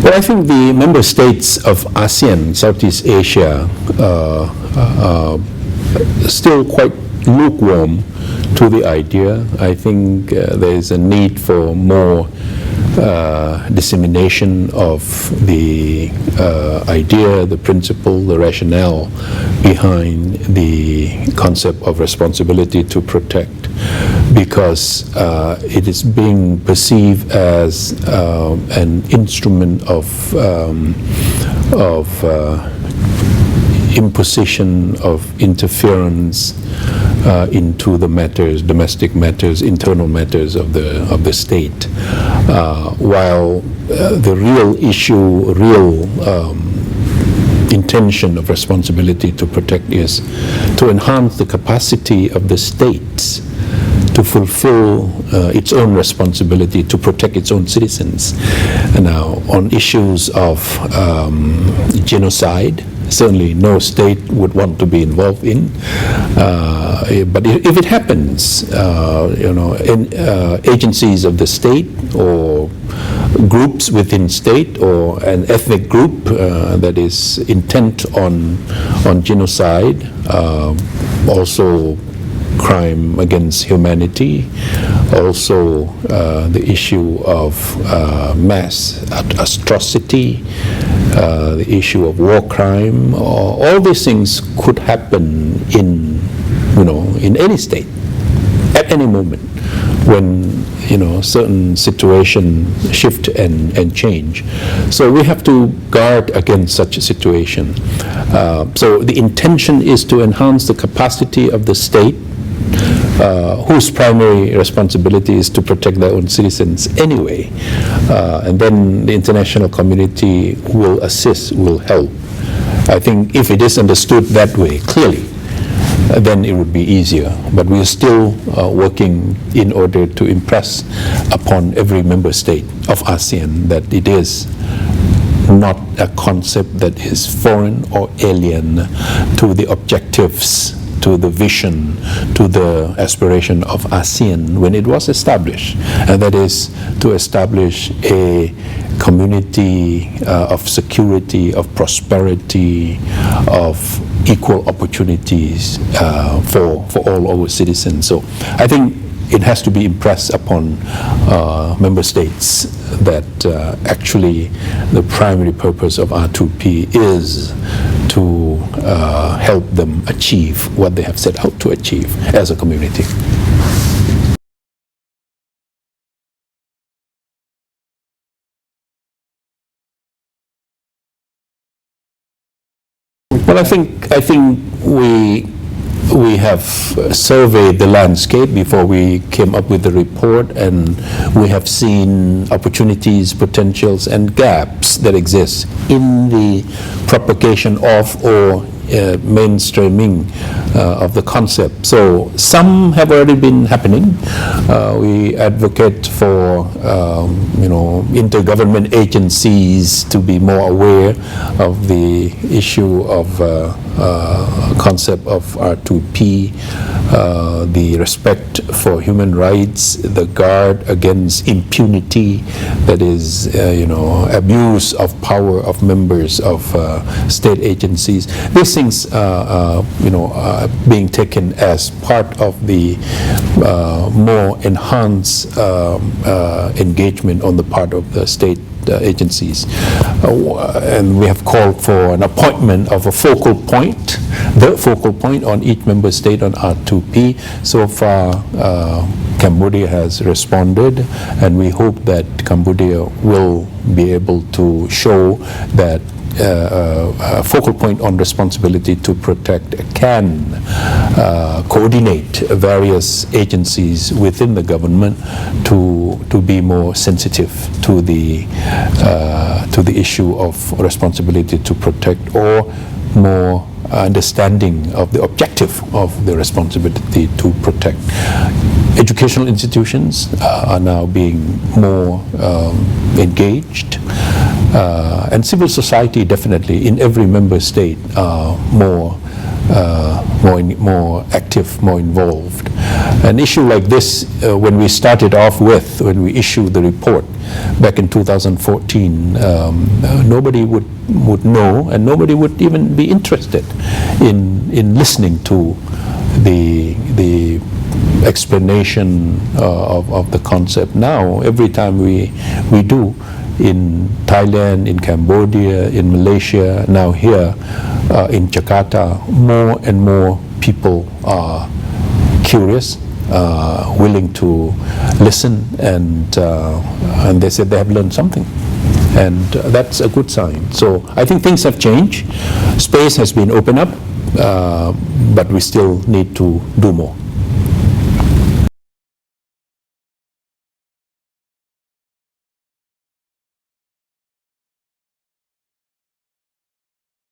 Well, I think the member states of ASEAN, Southeast Asia, still quite lukewarm to the idea. I think there is a need for more dissemination of the idea, the principle, the rationale behind the concept of responsibility to protect, because it is being perceived as an instrument of imposition, of interference into the matters, domestic matters, internal matters of the state, while the real issue, intention of responsibility to protect is to enhance the capacity of the states to fulfill its own responsibility to protect its own citizens. And now, on issues of genocide, certainly no state would want to be involved in. But if it happens, agencies of the state or groups within state or an ethnic group that is intent on genocide, also crime against humanity, also the issue of mass atrocity, the issue of war crime, all these things could happen in any state at any moment when certain situation shift and change. So we have to guard against such a situation. So the intention is to enhance the capacity of the state, whose primary responsibility is to protect their own citizens anyway. And then the international community will assist, will help. I think if it is understood that way, clearly, then it would be easier. But we are still working in order to impress upon every member state of ASEAN that it is not a concept that is foreign or alien to the objectives, to the vision, to the aspiration of ASEAN when it was established, and that is to establish a community of security, of prosperity, of equal opportunities for all our citizens. So I think it has to be impressed upon member states that actually the primary purpose of R2P is to help them achieve what they have set out to achieve as a community. Well, I think we have surveyed the landscape before we came up with the report, and we have seen opportunities, potentials, and gaps that exist in the propagation of or mainstreaming of the concept. So some have already been happening. We advocate for intergovernment agencies to be more aware of the issue of concept of R2P, the respect for human rights, the guard against impunity, that is, abuse of power of members of state agencies. These things are being taken as part of the more enhanced engagement on the part of the state agencies. And we have called for an appointment of a focal point, the focal point on each member state on R2P. So far, Cambodia has responded, and we hope that Cambodia will be able to show that a focal point on responsibility to protect can coordinate various agencies within the government to be more sensitive to the issue of responsibility to protect, or more understanding of the objective of the responsibility to protect. Educational institutions are now being more engaged, and civil society definitely in every member state are more active, more involved. An issue like this, when we started off with, when we issued the report, back in 2014, nobody would know, and nobody would even be interested in listening to the explanation of the concept. Now, every time we do, in Thailand, in Cambodia, in Malaysia, now here in Jakarta, more and more people are curious, willing to listen, and they said they have learned something. And that's a good sign. So I think things have changed. Space has been opened up, but we still need to do more.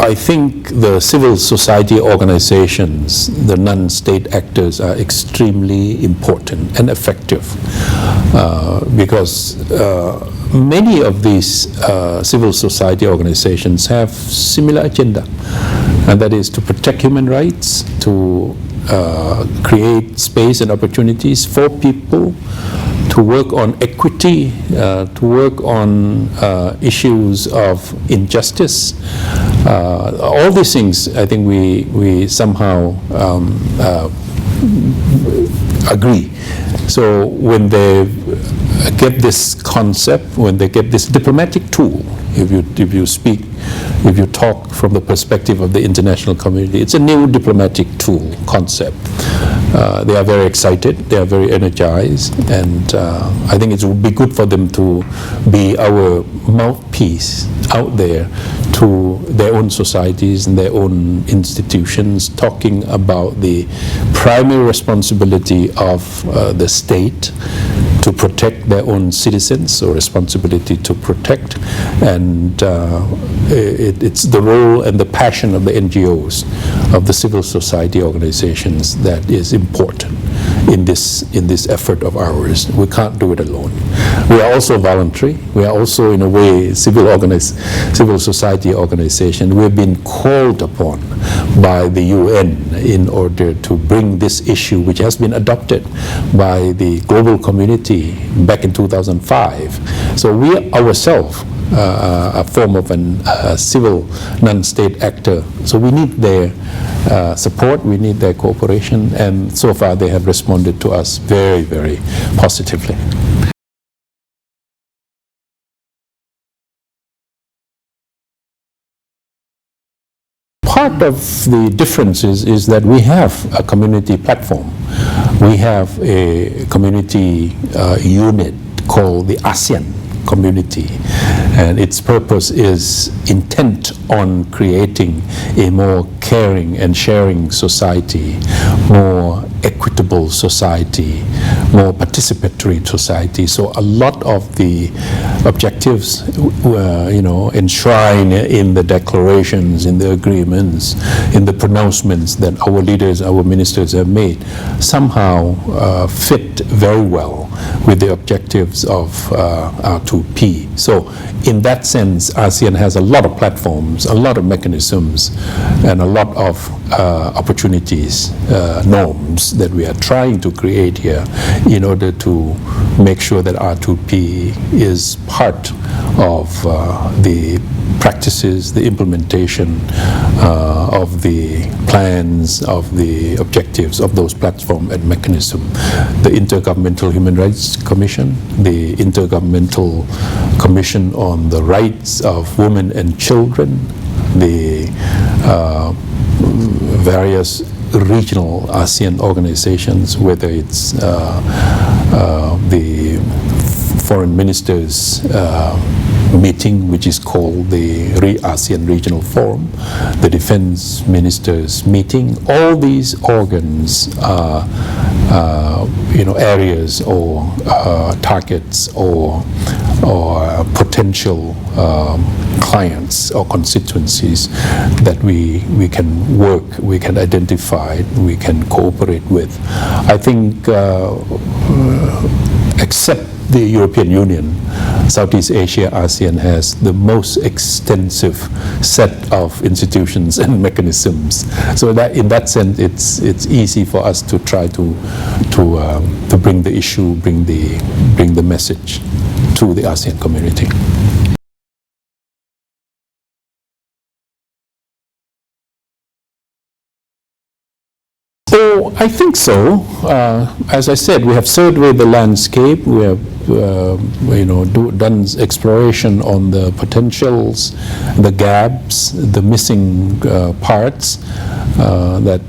I think the civil society organizations, the non-state actors, are extremely important and effective because many of these civil society organizations have similar agenda, and that is to protect human rights, to create space and opportunities for people, to work on equity, to work on issues of injustice. All these things, I think we somehow agree. So when they get this concept, when they get this diplomatic tool, if you talk from the perspective of the international community, it's a new diplomatic tool concept. They are very excited, they are very energized, and I think it would be good for them to be our mouthpiece out there to their own societies and their own institutions, talking about the primary responsibility of the state to protect their own citizens, so responsibility to protect, and it's the role and the passion of the NGOs, of the civil society organizations, that is important in this effort of ours. We can't do it alone. We are also voluntary. We are also, in a way, civil society organization. We've been called upon by the UN in order to bring this issue, which has been adopted by the global community back in 2005. So we ourselves a form of a civil non-state actor. So we need their support, we need their cooperation, and so far they have responded to us very, very positively. Part of the difference is that we have a community platform. We have a community unit called the ASEAN community, and its purpose is intent on creating a more caring and sharing society, more equitable society, more participatory society. So a lot of the objectives enshrined in the declarations, in the agreements, in the pronouncements that our leaders, our ministers have made, somehow fit very well with the objectives of R2P. So in that sense, ASEAN has a lot of platforms, a lot of mechanisms, and a lot of opportunities, norms that we are trying to create here in order to make sure that R2P is part of the practices, the implementation of the plans, of the objectives of those platform and mechanism. The Intergovernmental Human Rights Commission, the Intergovernmental Commission on the Rights of Women and Children, the various regional ASEAN organizations, whether it's the foreign ministers meeting, which is called the ASEAN Regional Forum, the defense ministers meeting. All these organs are areas or targets or potential clients or constituencies that we can work, we can identify, we can cooperate with. I think except the European Union, Southeast Asia, ASEAN has the most extensive set of institutions and mechanisms. So that in that sense, it's easy for us to try to bring the issue, bring the message to the ASEAN community. So I think so. As I said, we have surveyed the landscape. We have, done exploration on the potentials, the gaps, the missing parts that,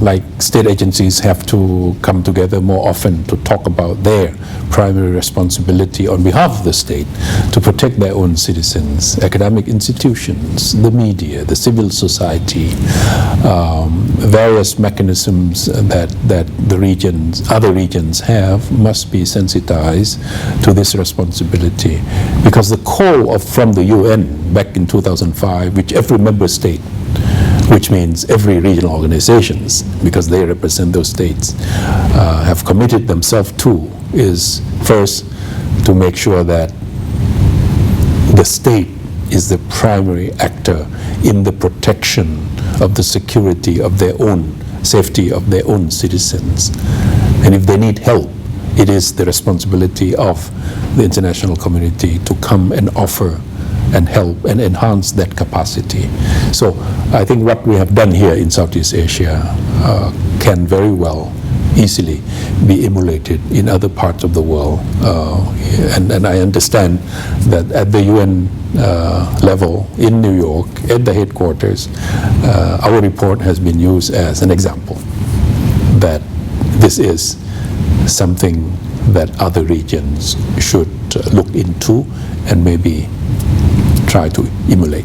like state agencies have to come together more often to talk about their primary responsibility on behalf of the state to protect their own citizens, academic institutions, the media, the civil society, various mechanisms that the regions, other regions have, must be sensitized to this responsibility. Because the call from the UN back in 2005, which every member state, which means every regional organizations, because they represent those states, have committed themselves to, is first to make sure that the state is the primary actor in the protection of the security of their own, safety of their own citizens. And if they need help, it is the responsibility of the international community to come and offer and help and enhance that capacity. So I think what we have done here in Southeast Asia can very well, easily be emulated in other parts of the world. And I understand that at the UN level in New York, at the headquarters, our report has been used as an example that this is something that other regions should look into and maybe try to emulate.